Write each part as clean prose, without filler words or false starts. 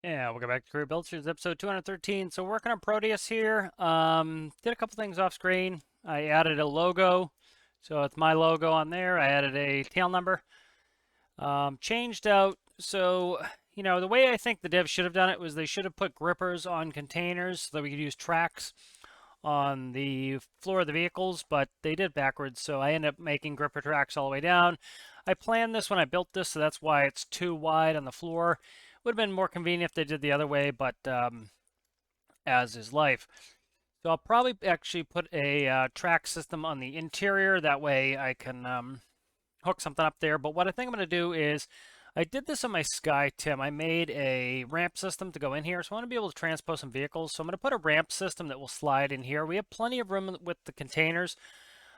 Yeah, welcome back to Career Build Series episode 213. So working on Proteus here. Did a couple things off screen. I added a logo. So it's my logo on there. I added a tail number. Changed out. So, the way I think the devs should have done it was they should have put grippers on containers so that we could use tracks on the floor of the vehicles, but they did backwards. So I ended up making gripper tracks all the way down. I planned this when I built this, so that's why it's too wide on the floor. Would have been more convenient if they did the other way, but as is life. So I'll probably actually put a track system on the interior. That way I can hook something up there. But what I think I'm going to do is, I did this on my Sky Tim. I made a ramp system to go in here. So I want to be able to transpose some vehicles. So I'm going to put a ramp system that will slide in here. We have plenty of room with the containers.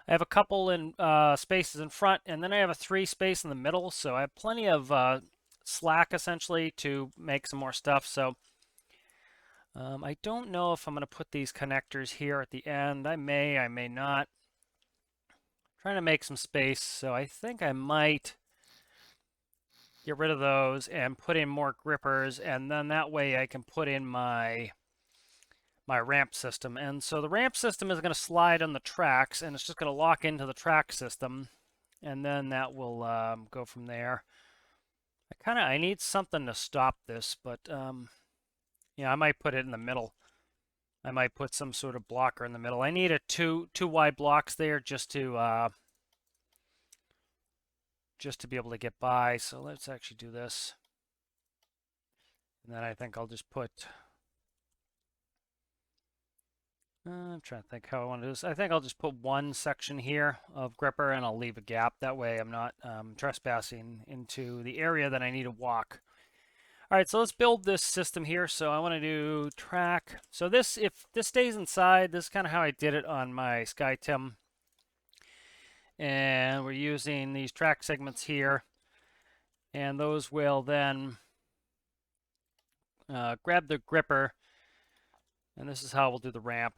I have a couple in spaces in front, and then I have a 3 space in the middle. So I have plenty of slack essentially to make some more stuff. So I don't know if I'm going to put these connectors here at the end. I may not. I'm trying to make some space, so I think I might get rid of those and put in more grippers, and then that way I can put in my ramp system. And so the ramp system is going to slide on the tracks, and it's just going to lock into the track system, and then that will go from there. I need something to stop this, but I might put it in the middle. I might put some sort of blocker in the middle. I need a two wide blocks there just to be able to get by. So let's actually do this. And then I think I'll just put, I'm trying to think how I want to do this. I think I'll just put one section here of gripper and I'll leave a gap. That way I'm not trespassing into the area that I need to walk. All right, so let's build this system here. So I want to do track. So this, if this stays inside, this is kind of how I did it on my SkyTim. And we're using these track segments here. And those will then grab the gripper. And this is how we'll do the ramp.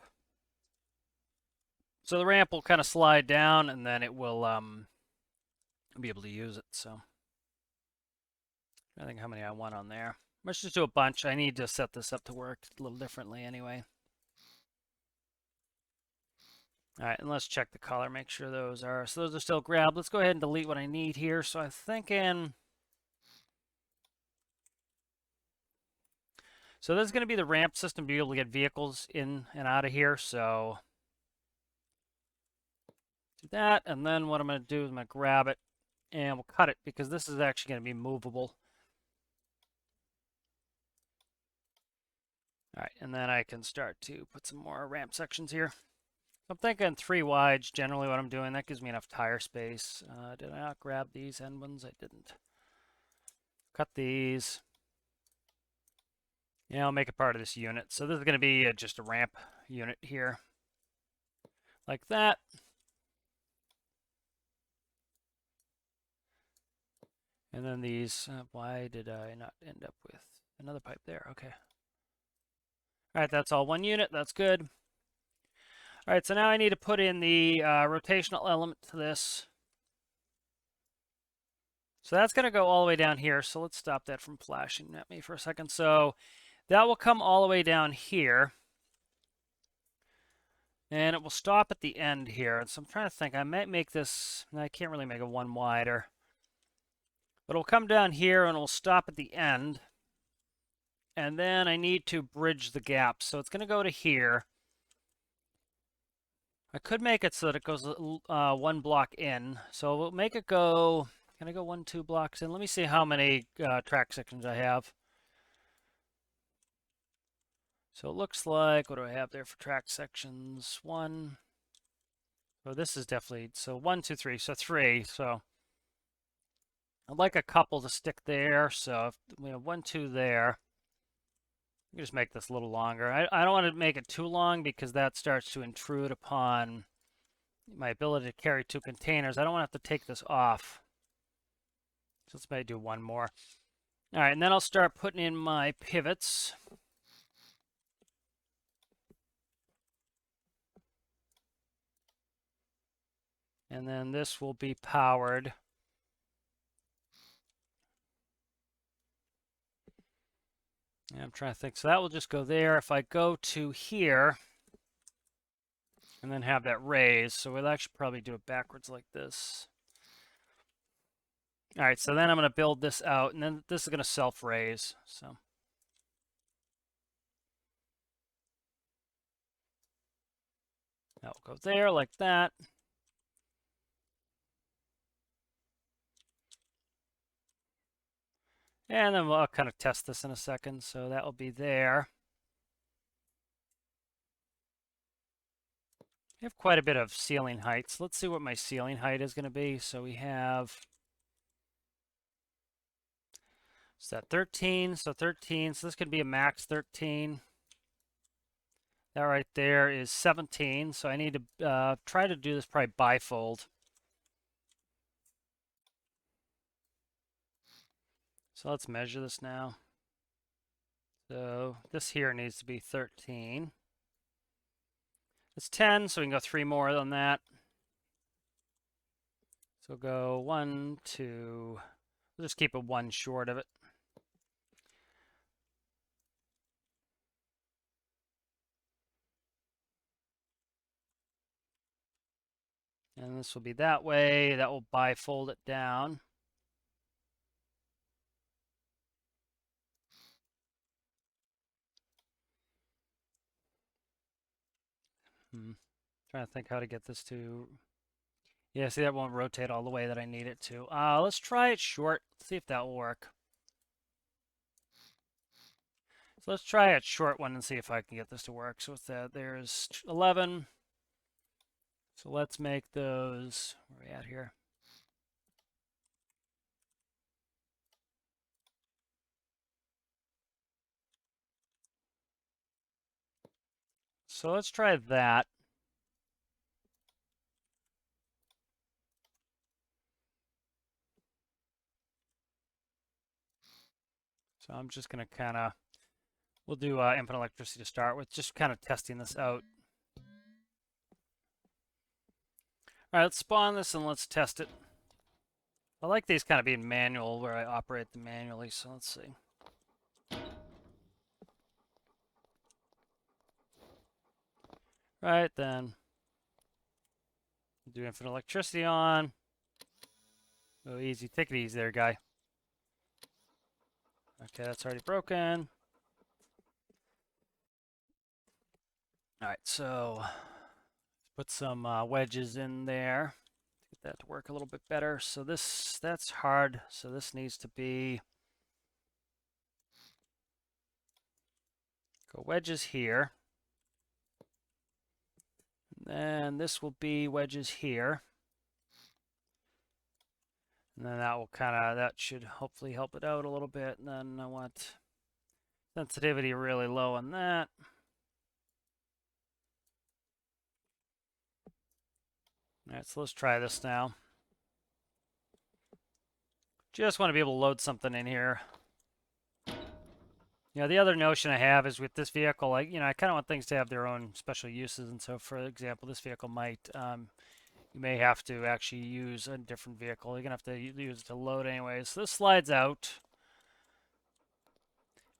So the ramp will kind of slide down and then it will be able to use it. So I think how many I want on there. Let's just do a bunch. I need to set this up to work a little differently anyway. All right, and let's check the color, make sure those are still grabbed. Let's go ahead and delete what I need here. So I'm thinking, so this is going to be the ramp system to be able to get vehicles in and out of here. So do that, and then what I'm going to do is I'm going to grab it and we'll cut it because this is actually going to be movable. All right, and then I can start to put some more ramp sections here. I'm thinking 3 wides, generally what I'm doing. That gives me enough tire space. Did I not grab these end ones? I didn't. Cut these. Yeah, I'll make it part of this unit. So this is going to be just a ramp unit here. Like that. And then these, why did I not end up with another pipe there? Okay. All right, that's all one unit. That's good. All right, so now I need to put in the rotational element to this. So that's going to go all the way down here. So let's stop that from flashing at me for a second. So that will come all the way down here. And it will stop at the end here. And so I'm trying to think. I might make this, I can't really make it one wider. But it'll come down here and it'll stop at the end. And then I need to bridge the gap. So it's going to go to here. I could make it so that it goes 1 block in. So we'll make it go, can I go 1, 2 blocks in? Let me see how many track sections I have. So it looks like, what do I have there for track sections? 1. So this is definitely, so 1, 2, 3. So 3. So I'd like a couple to stick there. So if we have 1, 2 there. You can just make this a little longer. I don't want to make it too long because that starts to intrude upon my ability to carry 2 containers. I don't want to have to take this off. So let's maybe do 1 more. All right, and then I'll start putting in my pivots. And then this will be powered. Yeah, I'm trying to think. So that will just go there. If I go to here and then have that raise, so we'll actually probably do it backwards like this. All right, so then I'm going to build this out, and then this is going to self-raise. So that will go there like that. And then I'll kind of test this in a second. So that will be there. We have quite a bit of ceiling heights. Let's see what my ceiling height is going to be. So we have, is that 13? So 13. So this could be a max 13. That right there is 17. So I need to try to do this probably bifold. So let's measure this now. So this here needs to be 13. It's 10, so we can go 3 more than that. So go 1, 2. We'll just keep it 1 short of it. And this will be that way. That will bifold it down. Trying to think how to get this to... Yeah, see, that won't rotate all the way that I need it to. Let's try it short. See if that will work. So let's try a short one and see if I can get this to work. So with that, there's 11. So let's make those... Where are we at here? So let's try that. So I'm just going to kind of... We'll do input electricity to start with, just kind of testing this out. All right, let's spawn this and let's test it. I like these kind of being manual, where I operate them manually, so let's see. Right, then. Do infinite electricity on. Oh, easy. Take it easy there, guy. Okay, that's already broken. All right, so put some wedges in there. Get that to work a little bit better. So that's hard. So this needs to be... Go wedges here. And then this will be wedges here. And then that will that should hopefully help it out a little bit. And then I want sensitivity really low on that. All right, so let's try this now. Just want to be able to load something in here. The other notion I have is with this vehicle, I kind of want things to have their own special uses. And so, for example, this vehicle might, you may have to actually use a different vehicle. You're going to have to use it to load anyways. So this slides out.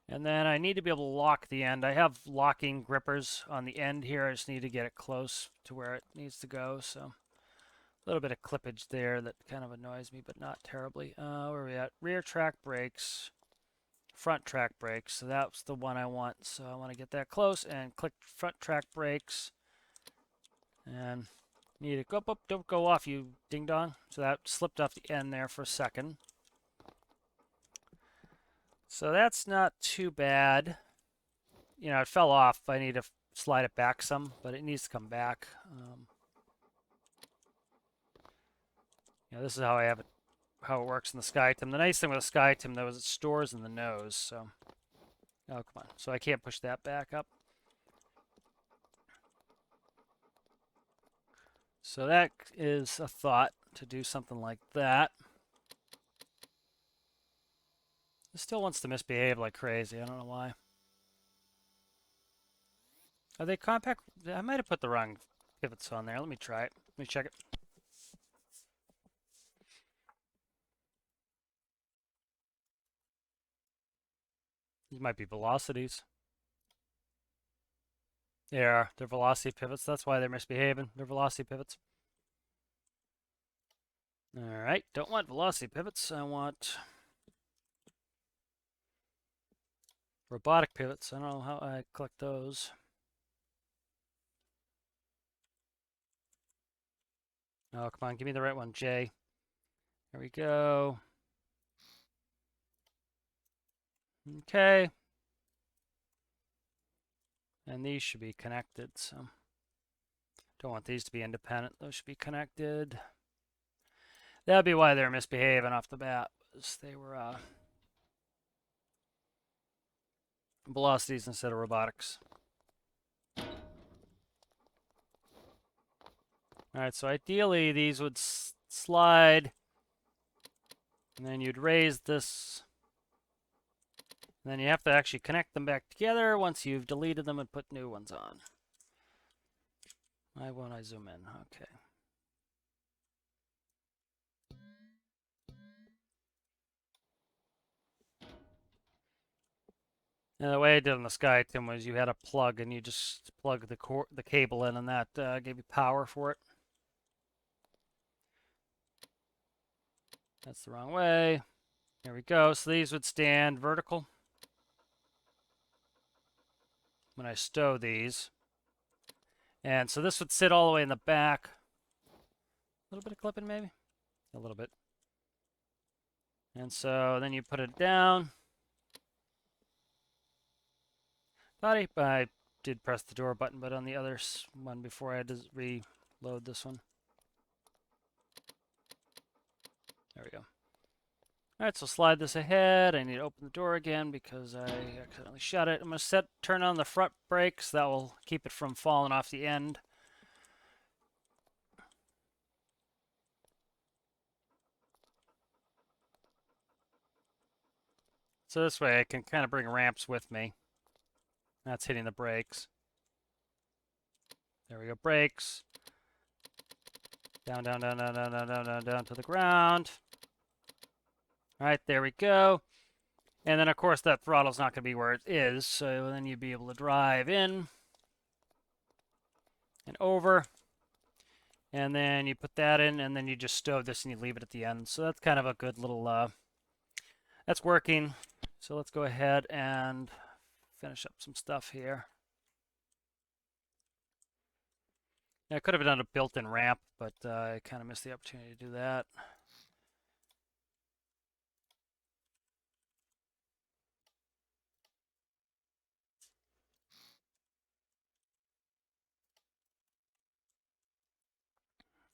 And then I need to be able to lock the end. I have locking grippers on the end here. I just need to get it close to where it needs to go. So a little bit of clippage there that kind of annoys me, but not terribly. Where are we at? Rear track brakes, front track brakes. So that's the one I want. So I want to get that close and click front track brakes. And need to go up, don't go off, you ding dong. So that slipped off the end there for a second. So that's not too bad. It fell off. I need to slide it back some, but it needs to come back. This is how I have it, how it works in the SkyTim. The nice thing with the SkyTim, though, is it stores in the nose. So, oh, come on. So I can't push that back up. So that is a thought, to do something like that. It still wants to misbehave like crazy. I don't know why. Are they compact? I might have put the wrong pivots on there. Let me try it. Let me check it. These might be velocities. Yeah, they're velocity pivots. That's why they're misbehaving. They're velocity pivots. All right, don't want velocity pivots. I want robotic pivots. I don't know how I click those. Oh, come on, give me the right one, J. There we go. Okay. And these should be connected, so don't want these to be independent. Those should be connected. That'd be why they're misbehaving off the bat. They were velocities instead of robotics. All right, so ideally these would slide, and then you'd raise this. And then you have to actually connect them back together once you've deleted them and put new ones on. Why won't I zoom in? Okay. And the way I did on the SkyTim was you had a plug and you just plug the cable in, and that gave you power for it. That's the wrong way. There we go. So these would stand vertical when I stow these. And so this would sit all the way in the back. A little bit of clipping maybe? A little bit. And so then you put it down. I did press the door button, but on the other one before I had to reload this one. There we go. All right, so slide this ahead. I need to open the door again because I accidentally shut it. I'm going to turn on the front brakes. That will keep it from falling off the end. So this way I can kind of bring ramps with me. That's hitting the brakes. There we go, brakes. Down, down, down, down, down, down, down, down, down to the ground. All right, there we go. And then, of course, that throttle's not going to be where it is, so then you'd be able to drive in and over. And then you put that in, and then you just stow this and you leave it at the end. So that's kind of a good little, that's working. So let's go ahead and finish up some stuff here. I could have done a built-in ramp, but I kind of missed the opportunity to do that.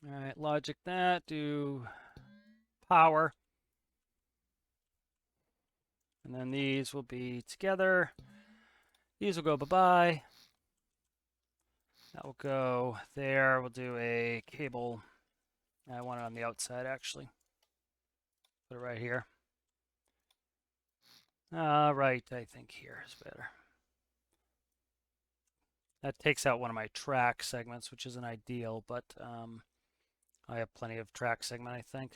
All right, logic that, do power. And then these will be together. These will go bye-bye. That will go there. We'll do a cable. I want it on the outside, actually. Put it right here. Right, I think here is better. That takes out one of my track segments, which isn't ideal, but I have plenty of track segment, I think.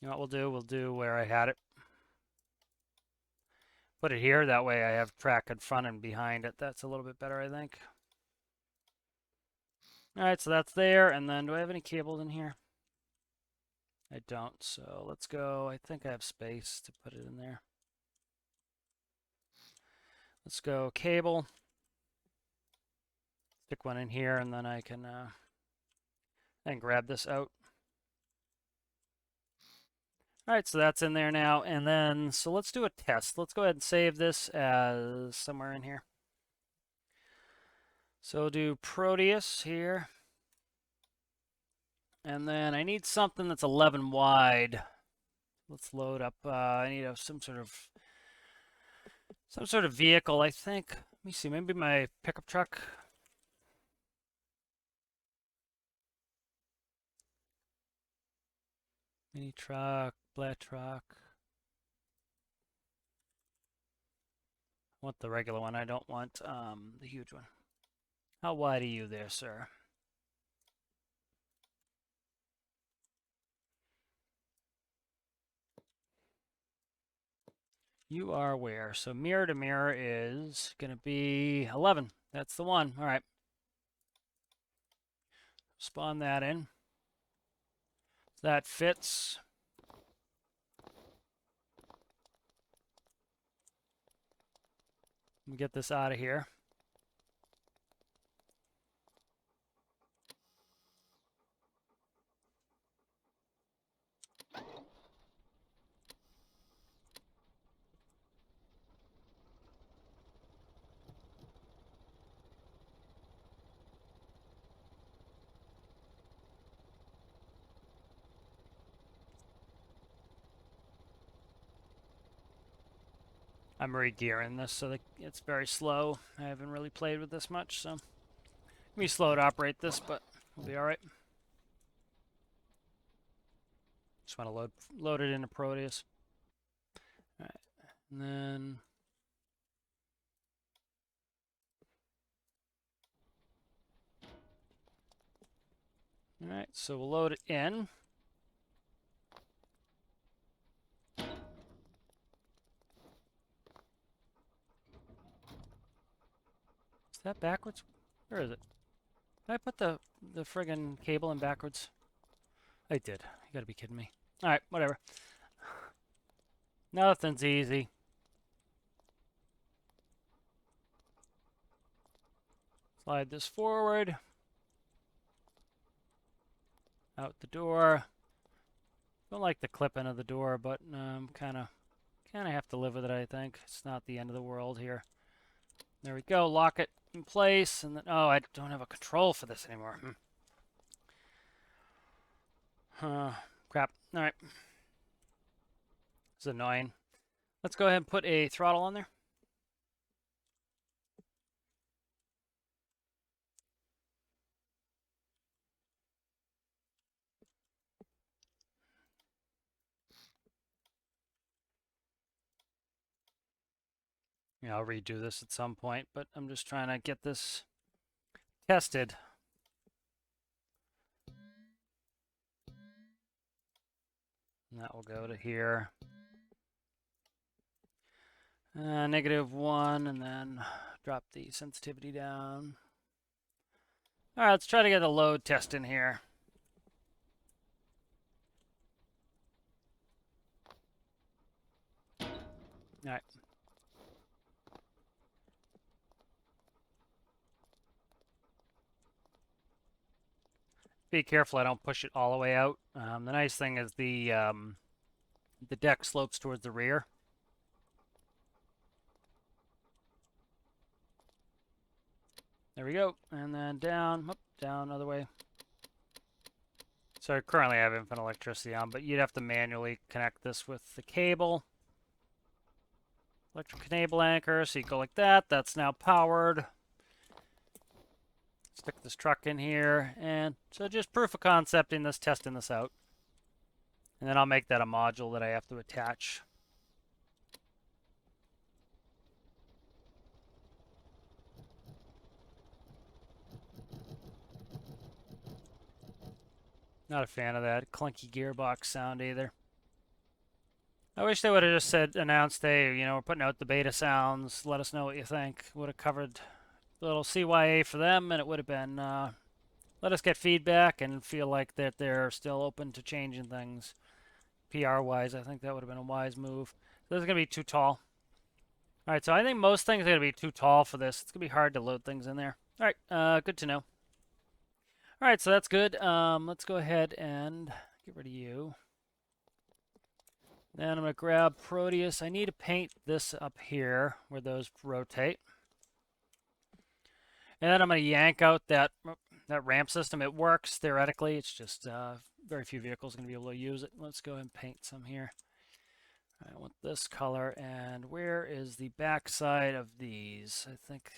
You know what we'll do? We'll do where I had it. Put it here. That way I have track in front and behind it. That's a little bit better, I think. All right, so that's there. And then do I have any cables in here? I don't. So let's go. I think I have space to put it in there. Let's go cable. Stick one in here, and then I can grab this out. All right, so that's in there now. And then, so let's do a test. Let's go ahead and save this as somewhere in here. So do Proteus here. And then I need something that's 11 wide. Let's load up. I need some sort of vehicle, I think. Let me see, maybe my pickup truck. Mini truck, flat truck. I want the regular one. I don't want the huge one. How wide are you there, sir? You are where? So mirror to mirror is going to be 11. That's the one. All right. Spawn that in. That fits. Let me get this out of here. I'm re-gearing this so that it's very slow. I haven't really played with this much, so it'll be slow to operate this, but we'll be all right. Just want to load it into Proteus. All right, and then all right, so we'll load it in. Is that backwards? Where is it? Did I put the friggin' cable in backwards? I did. You gotta be kidding me. All right, whatever. Nothing's easy. Slide this forward. Out the door. Don't like the clipping of the door, but kind of have to live with it, I think. It's not the end of the world here. There we go. Lock it in place, and then oh, I don't have a control for this anymore. Crap. All right. It's annoying. Let's go ahead and put a throttle on there. Yeah, I'll redo this at some point, but I'm just trying to get this tested. And that will go to here. -1, and then drop the sensitivity down. All right, let's try to get a load test in here. All right. Be careful I don't push it all the way out. The nice thing is the deck slopes towards the rear. There we go. And then down, down, other way. So currently I have infinite electricity on, but you'd have to manually connect this with the cable. Electric cable anchor, so you go like that. That's now powered. Stick this truck in here, and so just proof of concepting this, testing this out. And then I'll make that a module that I have to attach. Not a fan of that clunky gearbox sound either. I wish they would have just announced, hey, you know, we're putting out the beta sounds. Let us know what you think. Would have covered a little CYA for them, and it would have been, let us get feedback and feel like that they're still open to changing things. PR-wise, I think that would have been a wise move. This is going to be too tall. All right, so I think most things are going to be too tall for this. It's going to be hard to load things in there. All right, good to know. All right, so that's good. Let's go ahead and get rid of you. Then I'm going to grab Proteus. I need to paint this up here where those rotate. And then I'm going to yank out that ramp system. It works theoretically. It's just very few vehicles are going to be able to use it. Let's go ahead and paint some here. I want this color. And where is the back side of these? I think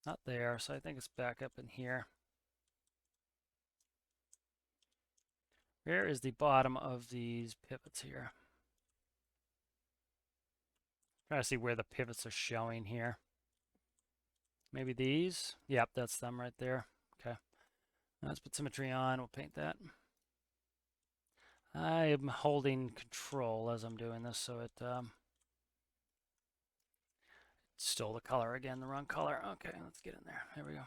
not there, so I think it's back up in here. Where is the bottom of these pivots here? Try to see where the pivots are showing here. Maybe these? Yep, that's them right there. Okay. Let's put symmetry on. We'll paint that. I am holding control as I'm doing this, so it Stole the color again, the wrong color. Okay, let's get in there. There we go.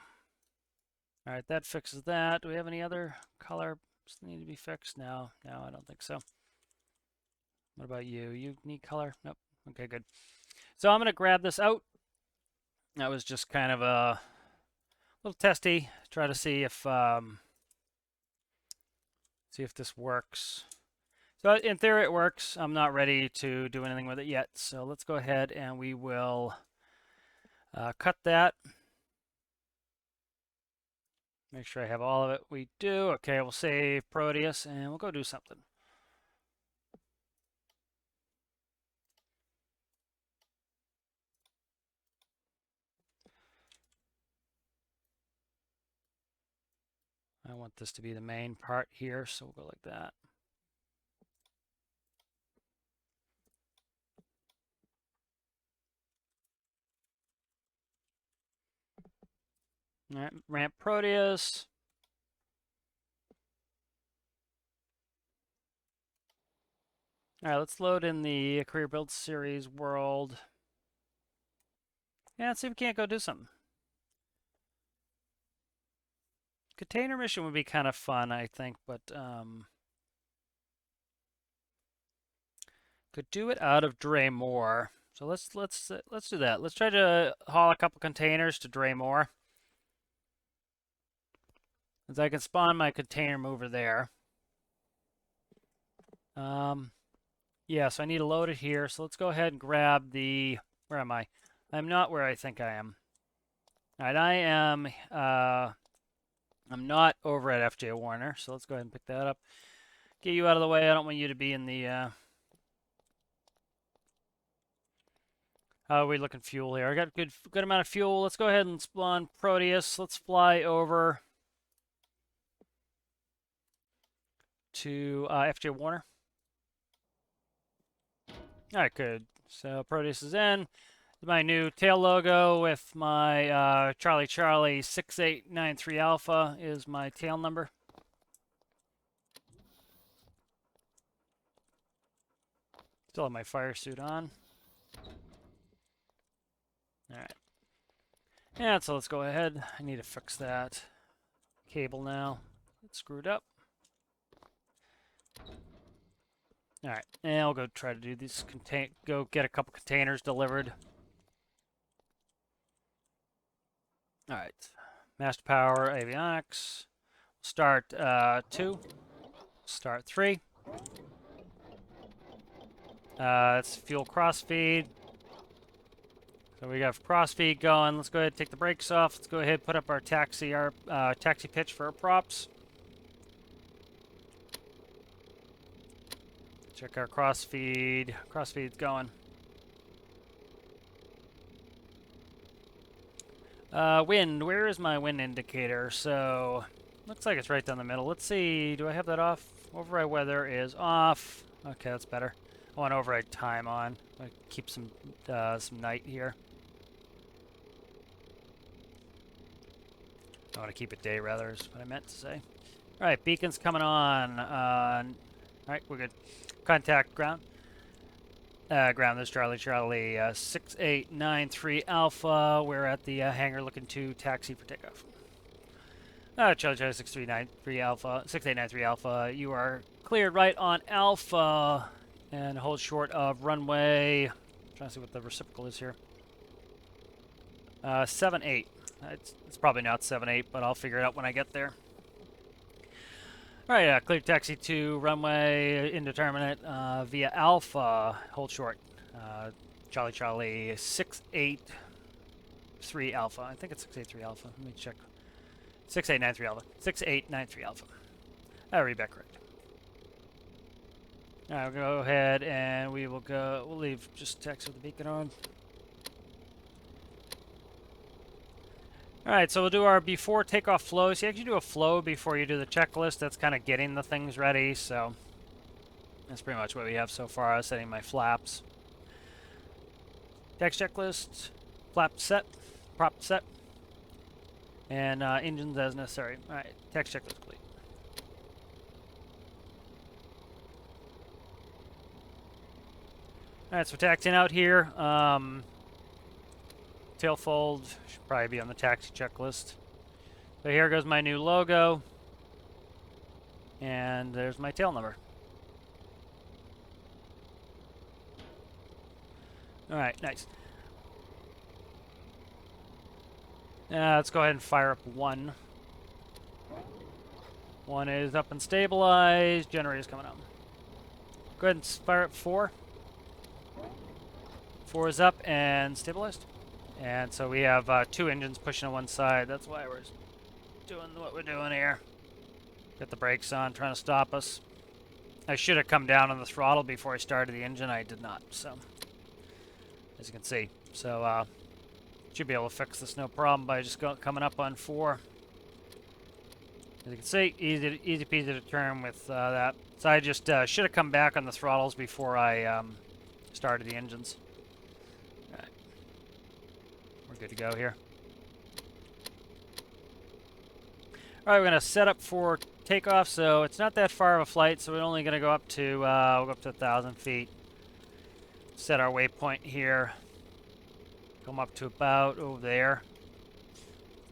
All right, that fixes that. Do we have any other color that need to be fixed? No, I don't think so. What about you? You need color? Nope. Okay, good. So I'm going to grab this out. That was just kind of a little testy. Try to see if this works. So in theory it works. I'm not ready to do anything with it yet. So let's go ahead and we will cut that. Make sure I have all of it. We do. Okay, we'll save Proteus and we'll go do something. I want this to be the main part here, so we'll go like that. All right, ramp Proteus. All right, let's load in the Career Build Series world. Yeah, let's see if we can't go do something. Container mission would be kind of fun, I think, but could do it out of Draymore. So let's do that. Let's try to haul a couple containers to Draymore. As I can spawn my container mover there. Yeah, so I need to load it here. So let's go ahead and grab the, where am I? I'm not where I think I am. All right, I am, I'm not over at FJ Warner, so let's go ahead and pick that up. Get you out of the way. I don't want you to be in the, how are we looking fuel here? I got good amount of fuel. Let's go ahead and spawn Proteus. Let's fly over to FJ Warner. All right, good. So Proteus is in. My new tail logo with my Charlie 6893 Alpha is my tail number. Still have my fire suit on. All right. Yeah, so let's go ahead. I need to fix that cable now. It's screwed up. All right, and I'll go try to do these go get a couple containers delivered. All right, master power avionics. Start 2. Start 3. It's fuel crossfeed. So we got crossfeed going. Let's go ahead and take the brakes off. Let's go ahead and put up our taxi pitch for our props. Check our crossfeed. Crossfeed's going. Wind. Where is my wind indicator? So, looks like it's right down the middle. Let's see. Do I have that off? Override weather is off. Okay, that's better. I want override time on. I keep some night here. I want to keep it day, rather, is what I meant to say. All right, beacon's coming on. All right, we're good. Contact ground. Ground, this Charlie 6893 Alpha. We're at the hangar looking to taxi for takeoff. Charlie 6393 Alpha, 6893 Alpha. You are cleared right on Alpha and hold short of runway. I'm trying to see what the reciprocal is here. 78. It's probably not 78, but I'll figure it out when I get there. All right, clear taxi to runway indeterminate via Alpha. Hold short. Charlie 683 Alpha. I think it's 683 Alpha. Let me check. 6893 Alpha. 6893 Alpha. I'll read back correct. All right, we'll go ahead and we will go. We'll leave just taxi with the beacon on. All right, so we'll do our before takeoff flow. So you actually do a flow before you do the checklist. That's kind of getting the things ready. So that's pretty much what we have so far. I was setting my flaps. Tax checklist, flap set, prop set, and engines as necessary. All right, tax checklist complete. All right, so taxiing out here. tail fold should probably be on the taxi checklist. So here goes my new logo. And there's my tail number. Alright, nice. Let's go ahead and fire up 1. 1 is up and stabilized. Generator's coming up. Go ahead and fire up 4. 4 is up and stabilized. And so we have 2 engines pushing on one side. That's why we're doing what we're doing here. Get the brakes on, trying to stop us. I should have come down on the throttle before I started the engine. I did not, so as you can see. So should be able to fix this no problem by just coming up on 4. As you can see, easy peasy to turn with that. So I just should have come back on the throttles before I started the engines. All right. We're good to go here. All right, we're going to set up for takeoff. So it's not that far of a flight, so we're only going to go up to we'll go up to 1,000 feet. Set our waypoint here. Come up to about over there.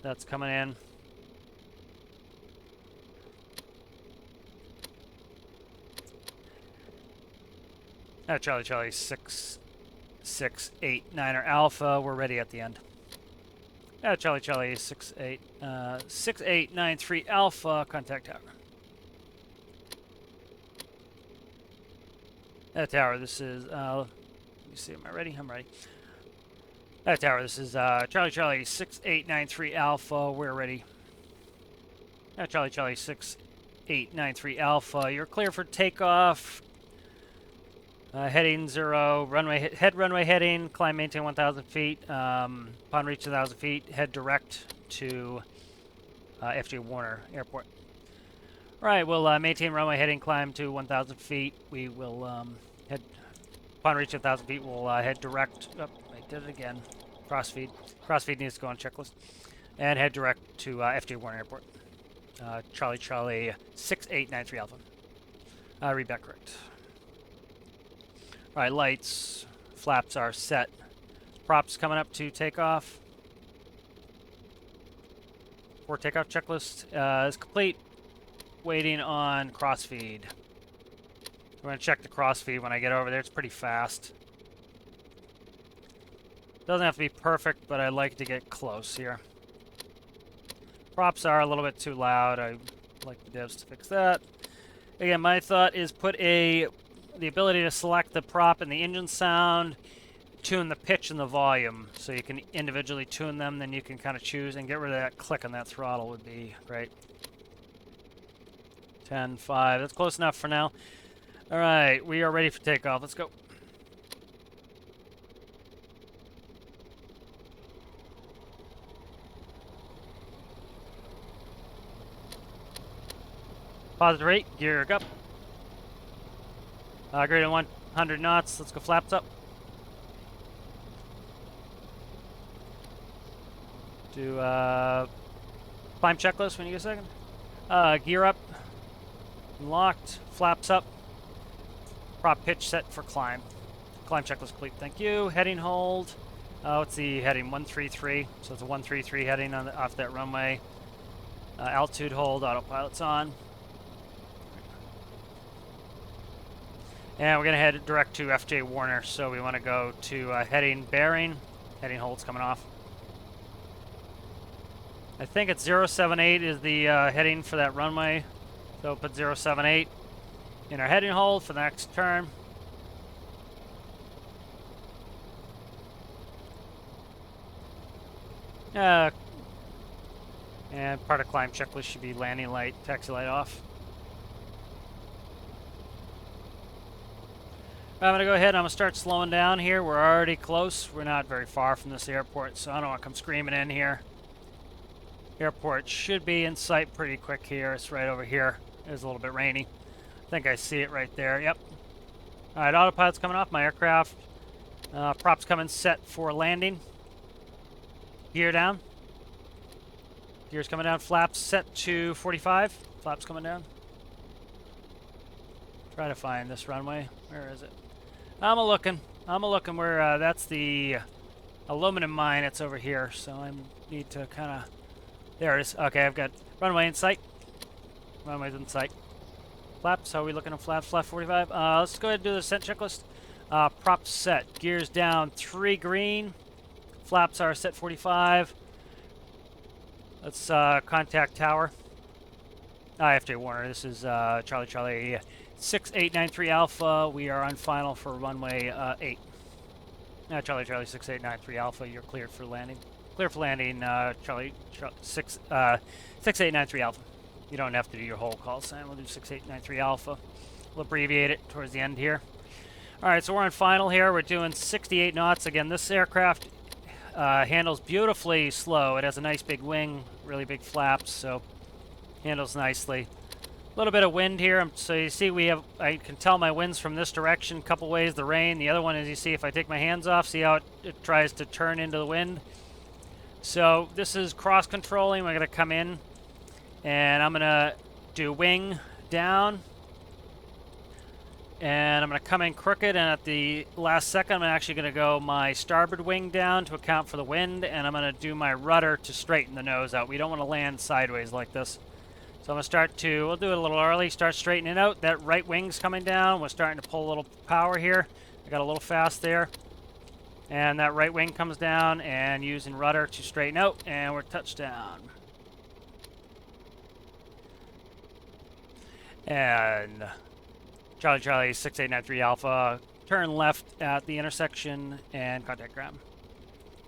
That's coming in. Charlie 668-9er Alpha. We're ready at the end. Charlie 6893 Alpha. Contact tower. Tower. This is. Let me see. Am I ready? I'm ready. Tower. This is Charlie 6893 Alpha. We're ready. Charlie 6893 Alpha. You're clear for takeoff. Heading 0, runway heading, climb, maintain 1,000 feet. Upon reach 1,000 feet, head direct to FJ Warner Airport. All right, we'll maintain runway heading, climb to 1,000 feet. We will head, upon reach 1,000 feet, we'll head direct. Oh, I did it again. Crossfeed. Crossfeed needs to go on checklist. And head direct to FJ Warner Airport. Charlie 6893 Alpha. Read back correct. All right, lights, flaps are set. Props coming up to takeoff. For takeoff checklist is complete. Waiting on crossfeed. We're going to check the crossfeed when I get over there. It's pretty fast. Doesn't have to be perfect, but I like to get close here. Props are a little bit too loud. I like the devs to fix that. Again, my thought is put the ability to select the prop and the engine sound, tune the pitch and the volume, so you can individually tune them, then you can kind of choose and get rid of that click on that throttle would be great. 10, 5, that's close enough for now. All right, we are ready for takeoff. Let's go. Positive rate, gear up. Greater than 100 knots. Let's go flaps up. Do climb checklist when you get a second. Gear up. Locked. Flaps up. Prop pitch set for climb. Climb checklist complete. Thank you. Heading hold. What's the heading? 133. So it's a 133 heading on off that runway. Altitude hold. Autopilot's on. And we're going to head direct to FJ Warner, so we want to go to heading bearing. Heading hold's coming off. I think it's 078 is the heading for that runway. So put 078 in our heading hold for the next turn. And part of climb checklist should be landing light, taxi light off. I'm going to go ahead and I'm going to start slowing down here. We're already close. We're not very far from this airport, so I don't want to come screaming in here. Airport should be in sight pretty quick here. It's right over here. It's a little bit rainy. I think I see it right there. Yep. All right, autopilot's coming off my aircraft. Props coming set for landing. Gear down. Gear's coming down. Flaps set to 45. Flaps coming down. Try to find this runway. Where is it? I'm a looking where that's the aluminum mine. It's over here, so I need to kind of... There it is. Okay, I've got runway in sight. Runway's in sight. Flaps, how are we looking at flaps? Flap 45. Let's go ahead and do the ascent checklist. Prop set. Gears down 3 green. Flaps are set 45. Let's contact tower. I have to warn her. This is Charlie 6893 Alpha. We are on final for runway 8. Charlie 6893 Alpha. You're cleared for landing. Clear for landing, Charlie 6893 Alpha. You don't have to do your whole call sign. We'll do 6893 Alpha. We'll abbreviate it towards the end here. All right, so we're on final here. We're doing 68 knots. Again, this aircraft handles beautifully slow. It has a nice big wing, really big flaps, so handles nicely. A little bit of wind here, so you see I can tell my wind's from this direction, a couple ways the rain. The other one is, you see, if I take my hands off, see how it tries to turn into the wind. So this is cross controlling. We're going to come in, and I'm going to do wing down, and I'm going to come in crooked, and at the last second I'm actually going to go my starboard wing down to account for the wind, and I'm going to do my rudder to straighten the nose out. We don't want to land sideways like this. So I'm going to we'll do it a little early, start straightening out. That right wing's coming down. We're starting to pull a little power here. I got a little fast there. And that right wing comes down, and using rudder to straighten out, and we're touchdown. And Charlie 6893 Alpha, turn left at the intersection and contact ground.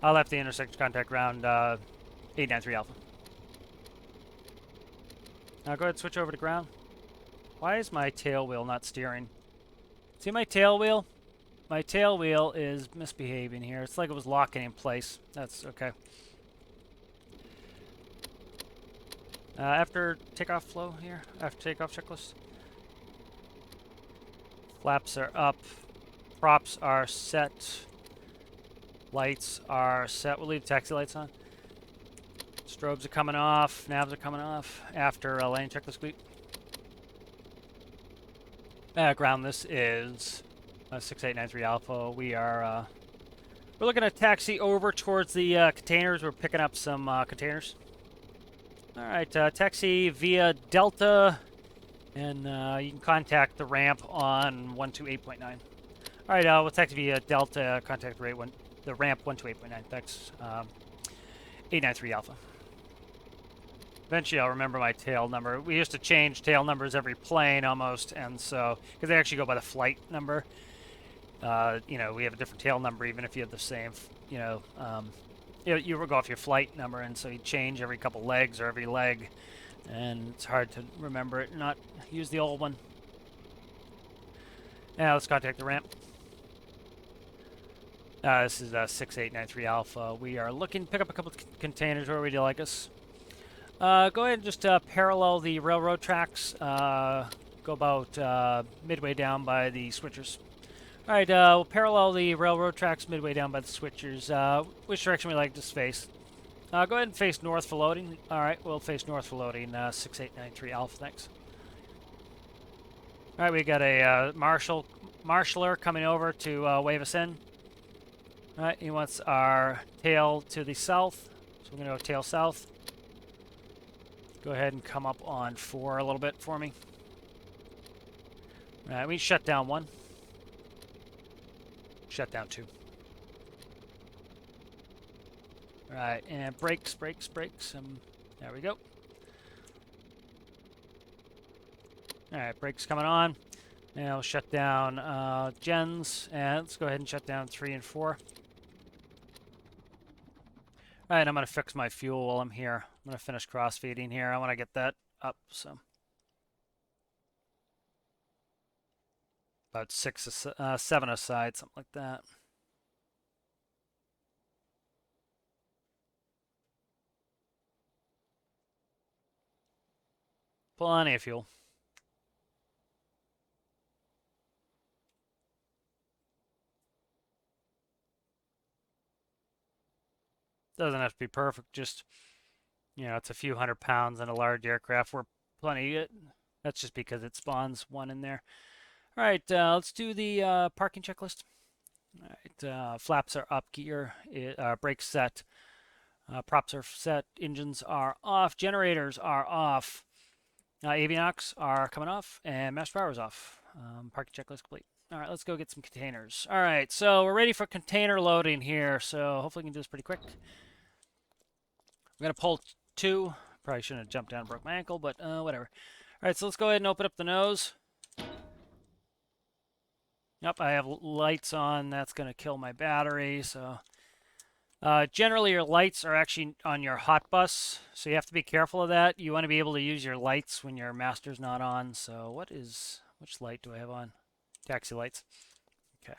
I left the intersection, contact ground 893 Alpha. Now go ahead and switch over to ground. Why is my tail wheel not steering? See my tail wheel? My tail wheel is misbehaving here. It's like it was locking in place. That's okay. After takeoff flow here, after takeoff checklist. Flaps are up. Props are set. Lights are set. We'll leave taxi lights on. Strobes are coming off. Navs are coming off after landing checklist squeak. Ground, this is 6893 Alpha. We're looking at taxi over towards the containers. We're picking up some containers. All right, taxi via Delta, and you can contact the ramp on 128.9. All right, we'll taxi via Delta, contact the ramp 128.9. Thanks. 893 Alpha. Eventually, I'll remember my tail number. We used to change tail numbers every plane almost, and so because they actually go by the flight number. You know, we have a different tail number even if you have the same. You would go off your flight number, and so you change every couple legs or every leg, and it's hard to remember it and not use the old one. Now let's contact the ramp. This is 6893 Alpha. We are looking to pick up a couple of containers. Where would you like us? Go ahead and just parallel the railroad tracks. Go about midway down by the switchers. All right, we'll parallel the railroad tracks midway down by the switchers. Which direction we like to face? Go ahead and face north for loading. All right, we'll face north for loading. 6893 Alpha, thanks. All right, we got a marshaller coming over to wave us in. All right, he wants our tail to the south, so we're going to go tail south. Go ahead and come up on 4 a little bit for me. All right, we shut down 1. Shut down 2. All right, and brakes. There we go. All right, brakes coming on. And we'll shut down gens, and let's go ahead and shut down 3 and 4. All right, I'm going to fix my fuel while I'm here. I'm going to finish cross-feeding here. I want to get that up, so. About 7 aside, something like that. Plenty of fuel. Doesn't have to be perfect, just, you know, it's a few hundred pounds in a large aircraft. We're plenty. That's just because it spawns 1 in there. All right, let's do the parking checklist. All right, flaps are up, gear, brakes set, props are set, engines are off, generators are off, avionics are coming off, and master power is off. Parking checklist complete. All right, let's go get some containers. All right, so we're ready for container loading here, so hopefully we can do this pretty quick. I'm going to pull 2. Probably shouldn't have jumped down and broke my ankle, but whatever. All right, so let's go ahead and open up the nose. Yep, I have lights on. That's going to kill my battery. So generally your lights are actually on your hot bus, so you have to be careful of that. You want to be able to use your lights when your master's not on. So which light do I have on? Taxi lights. Okay.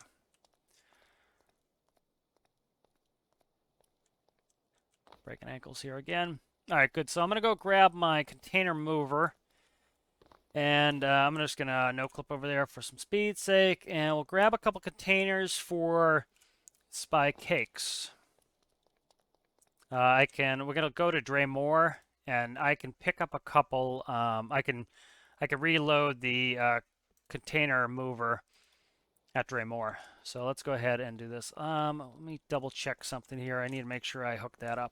Breaking ankles here again. All right, good. So I'm going to go grab my container mover. And I'm just going to no-clip over there for some speed's sake. And we'll grab a couple containers for spy cakes. We're going to go to Draymore, and I can pick up a couple. I can reload the container mover at Draymore. So let's go ahead and do this. Let me double check something here. I need to make sure I hook that up.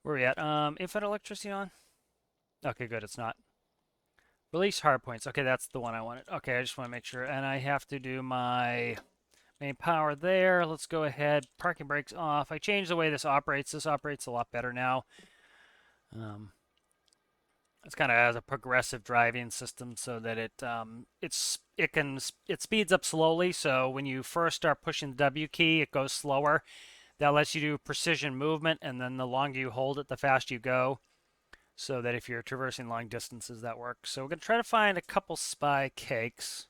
Where are we at? Infinite electricity on? Okay, good. It's not. Release hard points. Okay, that's the one I wanted. Okay, I just want to make sure. And I have to do my main power there. Let's go ahead. Parking brakes off. I changed the way this operates. This operates a lot better now. It's kind of has a progressive driving system so that it speeds up slowly. So when you first start pushing the W key, it goes slower. That lets you do precision movement, and then the longer you hold it, the faster you go. So that if you're traversing long distances, that works. So we're going to try to find a couple spy cakes.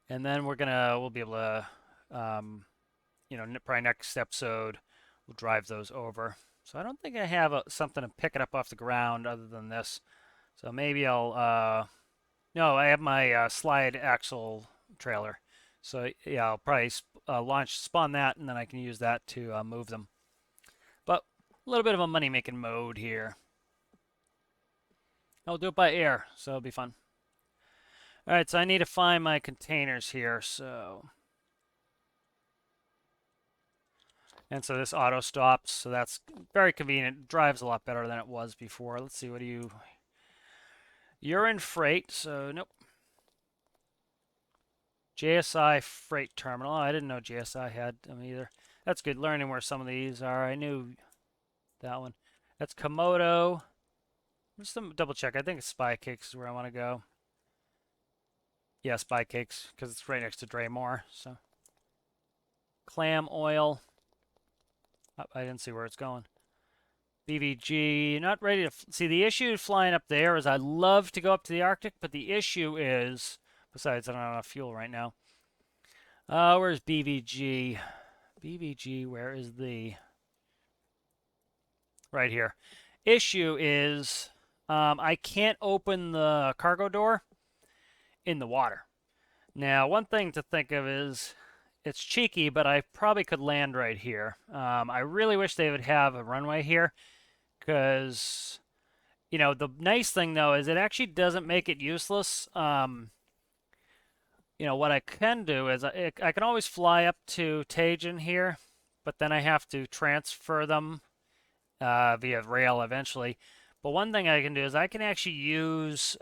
And then we'll be able to, probably next episode, we'll drive those over. So I don't think I have something to pick it up off the ground other than this. So maybe no, I have my slide axle trailer. So yeah, I'll probably spawn that, and then I can use that to move them. But a little bit of a money-making mode here. I'll do it by air, so it'll be fun. All right, so I need to find my containers here. And so this auto stops, so that's very convenient. It drives a lot better than it was before. Let's see, you're in freight, so nope. JSI freight terminal. Oh, I didn't know JSI had them either. That's good, learning where some of these are. I knew that one. That's Komodo. Just to double check. I think it's Spy Cakes is where I want to go. Yeah, Spy Cakes, because it's right next to Draymore. So, clam oil. Oh, I didn't see where it's going. BVG. Not ready to see. The issue flying up there is I'd love to go up to the Arctic, but the issue is, besides I don't have enough fuel right now. Where's BVG? BVG. Where is the? Right here. Issue is I can't open the cargo door in the water. Now, one thing to think of is it's cheeky, but I probably could land right here. I really wish they would have a runway here because, the nice thing, though, is it actually doesn't make it useless. What I can do is I can always fly up to Tajin here, but then I have to transfer them via rail eventually. But one thing I can do is I can actually use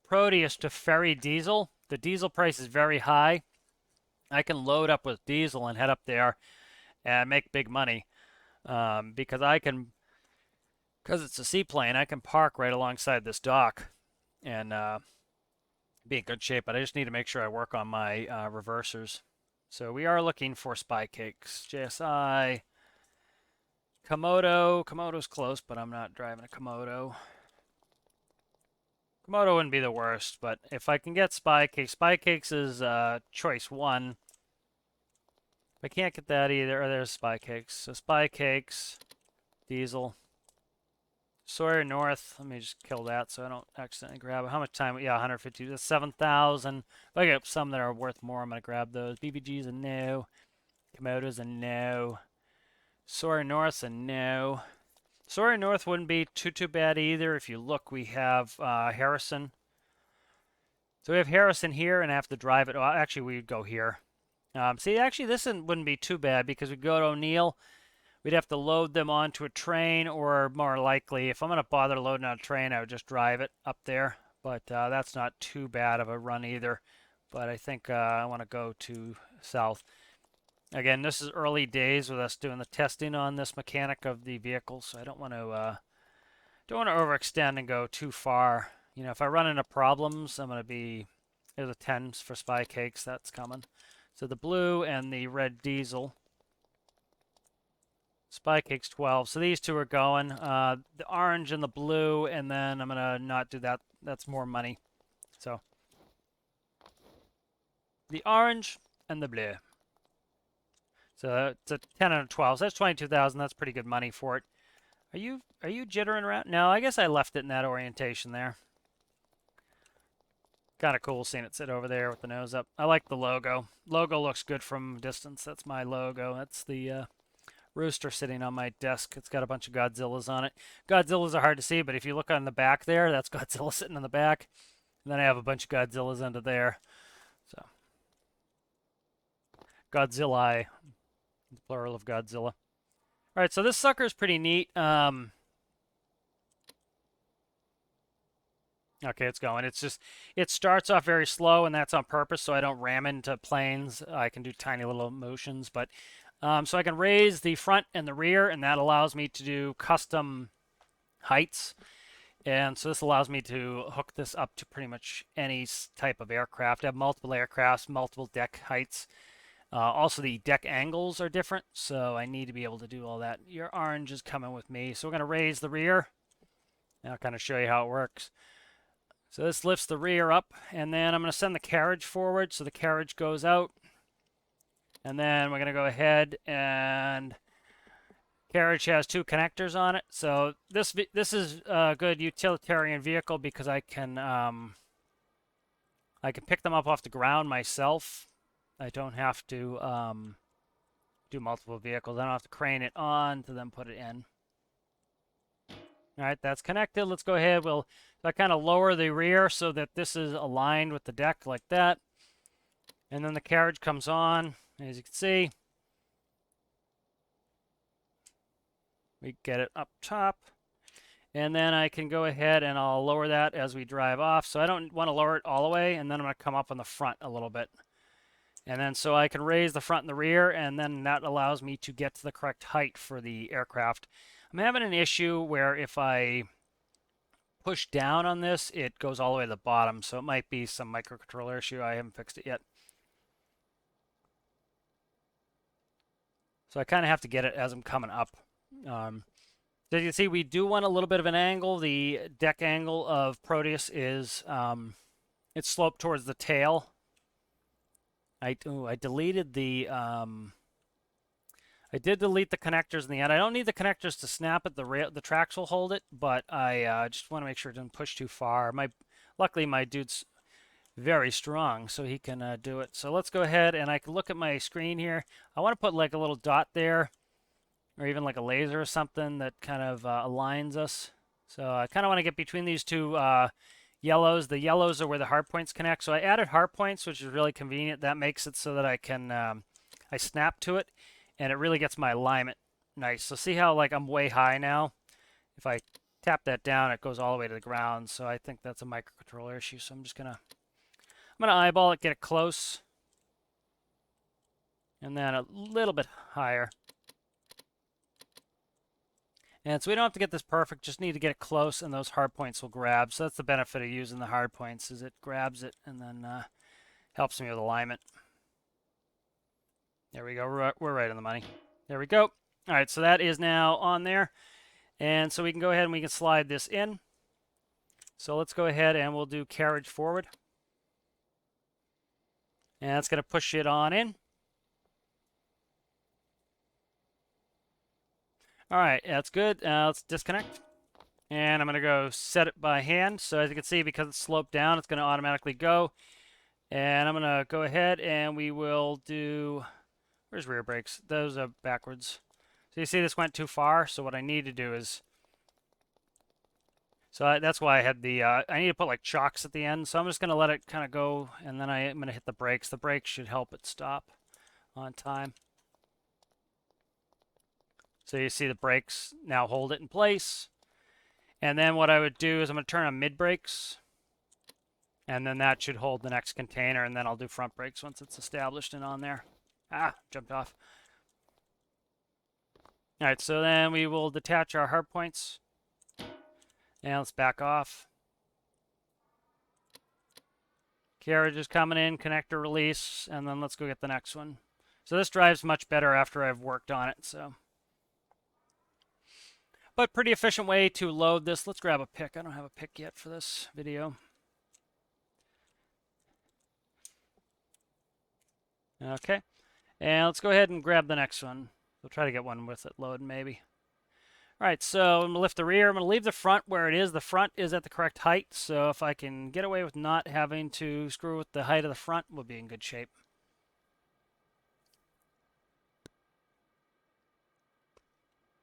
Proteus to ferry diesel. The diesel price is very high. I can load up with diesel and head up there and make big money because it's a seaplane, I can park right alongside this dock and be in good shape. But I just need to make sure I work on my reversers. So we are looking for spy cakes. JSI. Komodo. Komodo's close, but I'm not driving a Komodo. Komodo wouldn't be the worst, but if I can get Spy Cakes is choice 1. If I can't get that either, there's Spy Cakes. So Spy Cakes, Diesel. Sawyer North, let me just kill that so I don't accidentally grab it. How much time? Yeah, 150, that's 7,000. If I get some that are worth more, I'm going to grab those. BVG's a no. Komodo's a no. Sawyer North's a no. Sawyer North wouldn't be too bad either. If you look, we have Harrison. So we have Harrison here, and I have to drive it. Well, actually, we'd go here. See, actually, this wouldn't be too bad because we go to O'Neill. We'd have to load them onto a train, or more likely, if I'm going to bother loading on a train, I would just drive it up there. But that's not too bad of a run either. But I think I want to go to south. Again, this is early days with us doing the testing on this mechanic of the vehicle, so I don't want to overextend and go too far. You know, if I run into problems, I'm going to be... There's a 10 for spy cakes. That's coming. So the blue and the red diesel. Spy cake's 12. So these two are going. The orange and the blue, and then I'm going to not do that. That's more money. So the orange and the blue. So it's a 10 and a 12. So that's 22,000. That's pretty good money for it. Are you jittering around? No, I guess I left it in that orientation there. Kind of cool seeing it sit over there with the nose up. I like the logo. Logo looks good from distance. That's my logo. That's the rooster sitting on my desk. It's got a bunch of Godzillas on it. Godzillas are hard to see, but if you look on the back there, that's Godzilla sitting in the back. And then I have a bunch of Godzillas under there. So Godzilla, the plural of Godzilla. All right, so this sucker is pretty neat. Okay, it's going. It's just, it starts off very slow, and that's on purpose, so I don't ram into planes. I can do tiny little motions, but so I can raise the front and the rear, and that allows me to do custom heights. And so this allows me to hook this up to pretty much any type of aircraft. I have multiple aircrafts, multiple deck heights. Also, the deck angles are different, so I need to be able to do all that. Your orange is coming with me. So we're going to raise the rear. And I'll kind of show you how it works. So this lifts the rear up, and then I'm going to send the carriage forward, so the carriage goes out. And then we're going to go ahead, and carriage has two connectors on it. So this is a good utilitarian vehicle because I can pick them up off the ground myself. I don't have to do multiple vehicles. I don't have to crane it on to then put it in. All right, that's connected. Let's go ahead. I kind of lower the rear so that this is aligned with the deck like that. And then the carriage comes on, as you can see. We get it up top. And then I can go ahead and I'll lower that as we drive off. So I don't want to lower it all the way, and then I'm going to come up on the front a little bit. And then so I can raise the front and the rear, and then that allows me to get to the correct height for the aircraft. I'm having an issue where if I push down on this, it goes all the way to the bottom. So it might be some microcontroller issue. I haven't fixed it yet. So I kind of have to get it as I'm coming up. So you can see we do want a little bit of an angle. The deck angle of Proteus is it's sloped towards the tail. I deleted the I did delete the connectors in the end. I don't need the connectors to snap it. The tracks will hold it, but I just want to make sure it doesn't push too far. Luckily my dude's very strong, so he can do it. So let's go ahead, and I can look at my screen here. I want to put like a little dot there, or even like a laser or something that kind of aligns us. So I kind of want to get between these two yellows. The yellows are where the hard points connect. So I added hard points, which is really convenient. That makes it so that I can I snap to it, and it really gets my alignment nice. So see how like I'm way high now? If I tap that down, it goes all the way to the ground. So I think that's a microcontroller issue. So I'm gonna eyeball it, get it close, and then a little bit higher. And so we don't have to get this perfect, just need to get it close, and those hard points will grab. So that's the benefit of using the hard points, is it grabs it and then helps me with alignment. There we go, we're right on the money. There we go. All right, so that is now on there. And so we can go ahead and we can slide this in. So let's go ahead and we'll do carriage forward. And that's going to push it on in. All right, that's good. Let's disconnect. And I'm going to go set it by hand. So as you can see, because it's sloped down, it's going to automatically go. And I'm going to go ahead and we will do... Where's rear brakes? Those are backwards. So you see this went too far. So what I need to do is... So that's why I had the, I need to put like chocks at the end. So I'm just going to let it kind of go, and then I'm going to hit the brakes. The brakes should help it stop on time. So you see the brakes now hold it in place. And then what I would do is I'm going to turn on mid brakes. And then that should hold the next container, and then I'll do front brakes once it's established and on there. Ah, jumped off. All right, so then we will detach our hard points. And let's back off. Carriage is coming in, connector release, and then let's go get the next one. So this drives much better after I've worked on it, so. But pretty efficient way to load this. Let's grab a pick. I don't have a pick yet for this video. Okay, and let's go ahead and grab the next one. We'll try to get one with it loaded maybe. All right, so I'm going to lift the rear. I'm going to leave the front where it is. The front is at the correct height, so if I can get away with not having to screw with the height of the front, we'll be in good shape.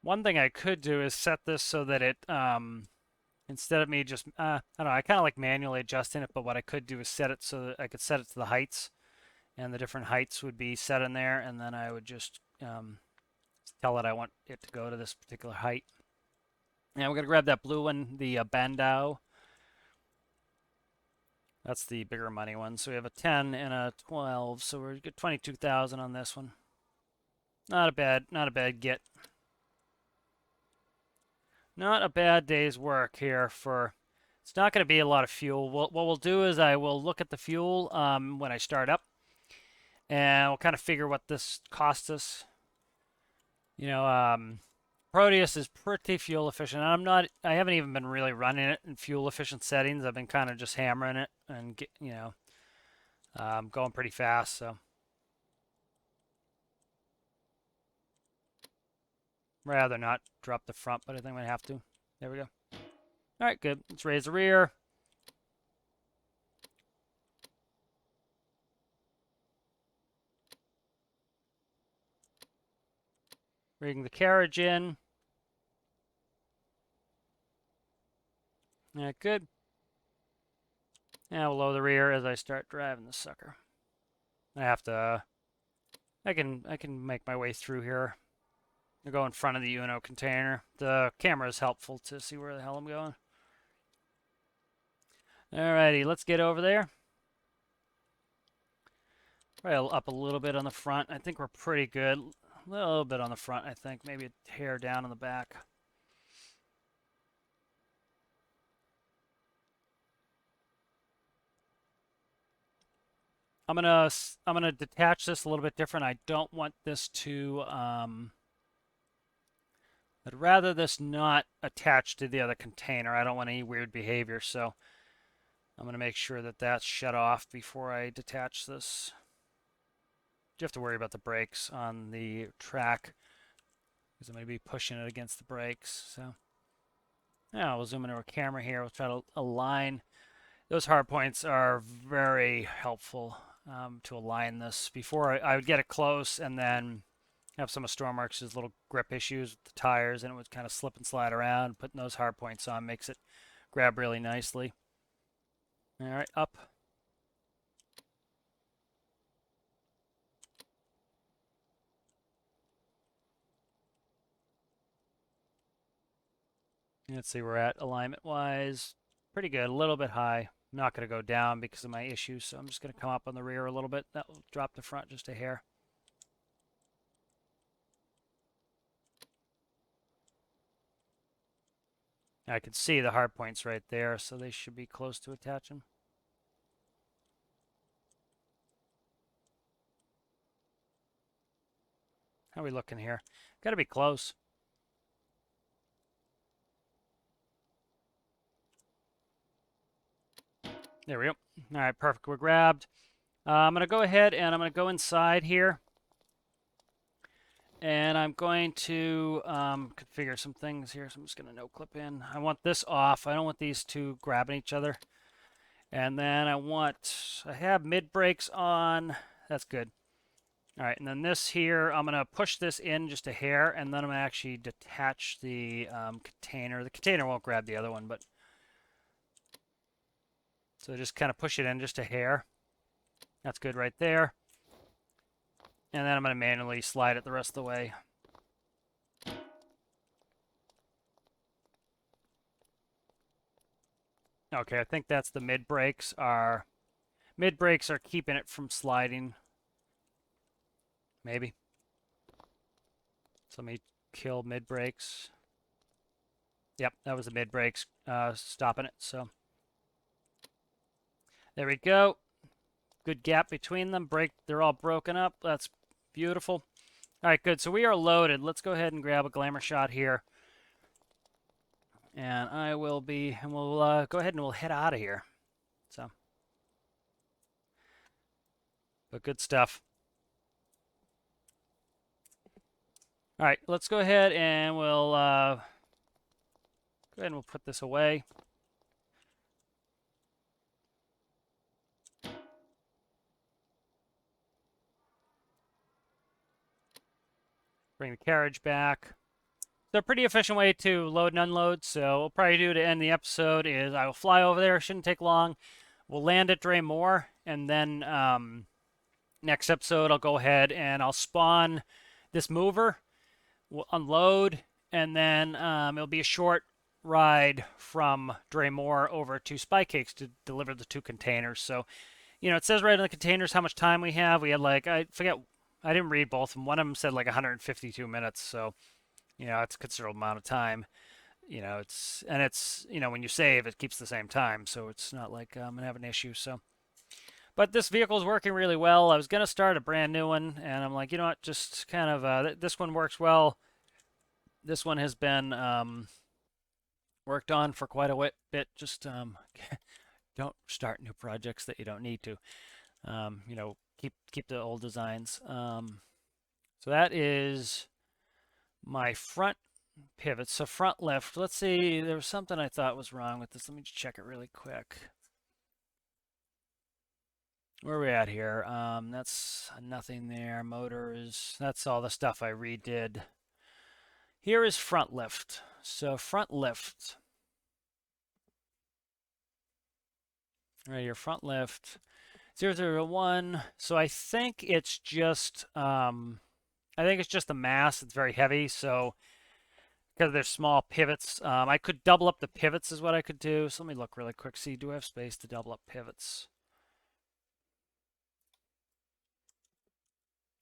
One thing I could do is set this so that it, instead of me just, I don't know, I kind of like manually adjusting it, but what I could do is set it so that I could set it to the heights, and the different heights would be set in there, and then I would just tell it I want it to go to this particular height. And we're going to grab that blue one, the Bandau. That's the bigger money one. So we have a 10 and a 12, so we're get 22,000 on this one. Not a bad get. Not a bad day's work here for, it's not going to be a lot of fuel. What we'll do is I will look at the fuel when I start up, and we'll kind of figure what this costs us. You know, Proteus is pretty fuel efficient. I haven't even been really running it in fuel efficient settings. I've been kind of just hammering it and going pretty fast. So rather not drop the front, but I think I'm gonna have to. There we go. All right, good. Let's raise the rear. Rigging the carriage in. All right, good. Now we'll lower the rear as I start driving the sucker. I have to, I can make my way through here. I'll go in front of the Uno container. The camera is helpful to see where the hell I'm going. Alrighty, let's get over there. Probably up a little bit on the front. I think we're pretty good. A little bit on the front, I think. Maybe a hair down on the back. I'm gonna detach this a little bit different. I don't want this to I'd rather this not attach to the other container. I don't want any weird behavior, so I'm gonna make sure that that's shut off before I detach this. You have to worry about the brakes on the track because I'm gonna be pushing it against the brakes. So now we'll zoom into our camera here. We'll try to align. Those hard points are very helpful to align this. Before I would get it close and then have some of Stormworks' little grip issues with the tires, and it would kind of slip and slide around. Putting those hard points on makes it grab really nicely. All right, up. Let's see where we're at alignment-wise. Pretty good, a little bit high. I'm not going to go down because of my issues, so I'm just going to come up on the rear a little bit. That will drop the front just a hair. I can see the hard points right there, so they should be close to attaching. How are we looking here? Got to be close. There we go. All right, perfect. We're grabbed. I'm going to go ahead and I'm going to go inside here. And I'm going to configure some things here. So I'm just going to no clip in. I want this off. I don't want these two grabbing each other. And then I have mid brakes on. That's good. All right, and then this here, I'm going to push this in just a hair, and then I'm going to actually detach the container. The container won't grab the other one, but So just kind of push it in just a hair. That's good right there. And then I'm going to manually slide it the rest of the way. Okay, I think that's the mid brakes are keeping it from sliding. Maybe. So let me kill mid brakes. Yep, that was the mid brakes stopping it. So there we go. Good gap between them. They're all broken up. That's beautiful. All right, good. So we are loaded. Let's go ahead and grab a glamour shot here. And we'll go ahead and we'll head out of here. So, but good stuff. All right, let's go ahead and we'll put this away. Bring the carriage back. So a pretty efficient way to load and unload. So what we'll probably do to end the episode is I will fly over there. Shouldn't take long. We'll land at Draymore, and then next episode I'll go ahead and I'll spawn this mover. We'll unload, and then it'll be a short ride from Draymore over to Spy Cakes to deliver the 2 containers. So, it says right in the containers how much time we have. We had I forget, I didn't read both of them. One of them said 152 minutes. So, it's a considerable amount of time. It's when you save, it keeps the same time. So it's not like I'm gonna have an issue. So, but this vehicle is working really well. I was gonna start a brand new one, and I'm like, you know what, just kind of this one works well. This one has been worked on for quite a bit. Just don't start new projects that you don't need to. Keep the old designs. So that is my front pivot. So front lift. Let's see. There was something I thought was wrong with this. Let me just check it really quick. Where are we at here? That's nothing there. Motors. That's all the stuff I redid. Here is front lift. So front lift. Right here, front lift. 001. So I think it's just the mass. It's very heavy. So because there's small pivots, I could double up the pivots is what I could do. So let me look really quick. See, do I have space to double up pivots?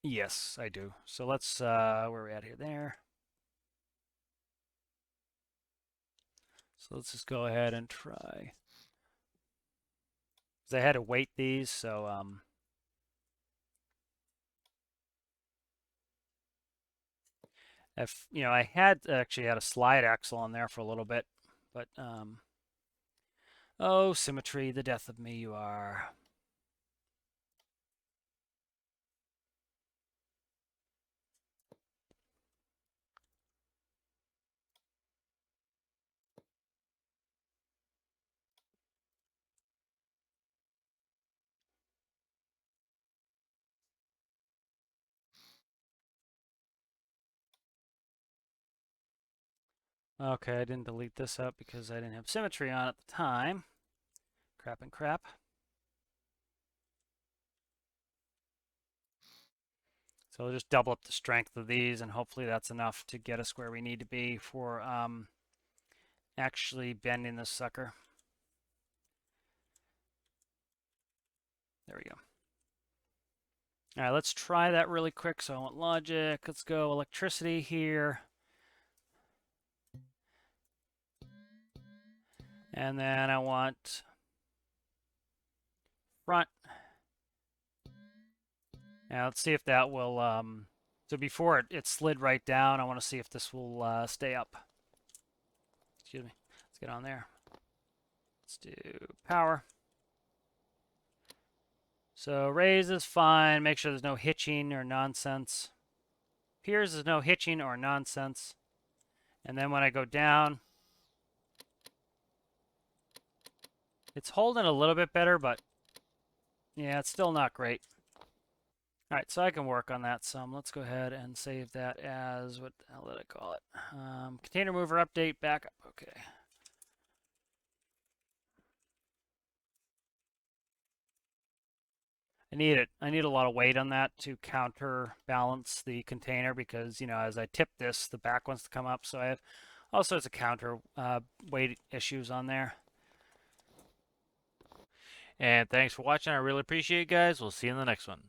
Yes, I do. So let's, where are we at here? There. So let's just go ahead and try. Because I had to weight these, so, I had actually had a slide axle on there for a little bit, but, oh, symmetry, the death of me you are. Okay, I didn't delete this up because I didn't have symmetry on at the time. Crap and crap. So we'll just double up the strength of these, and hopefully that's enough to get us where we need to be for actually bending this sucker. There we go. All right, let's try that really quick. So I want logic. Let's go electricity here. And then I want front. Now let's see if that will, so before it slid right down, I want to see if this will stay up. Excuse me. Let's get on there. Let's do power. So raise is fine. Make sure there's no hitching or nonsense. Appears there's no hitching or nonsense. And then when I go down, it's holding a little bit better, but yeah, it's still not great. All right, so I can work on that some. Let's go ahead and save that as, what the hell did I call it? Container mover update backup. Okay. I need it. I need a lot of weight on that to counterbalance the container because, you know, as I tip this, the back wants to come up. So I have all sorts of counter weight issues on there. And thanks for watching. I really appreciate it, guys. We'll see you in the next one.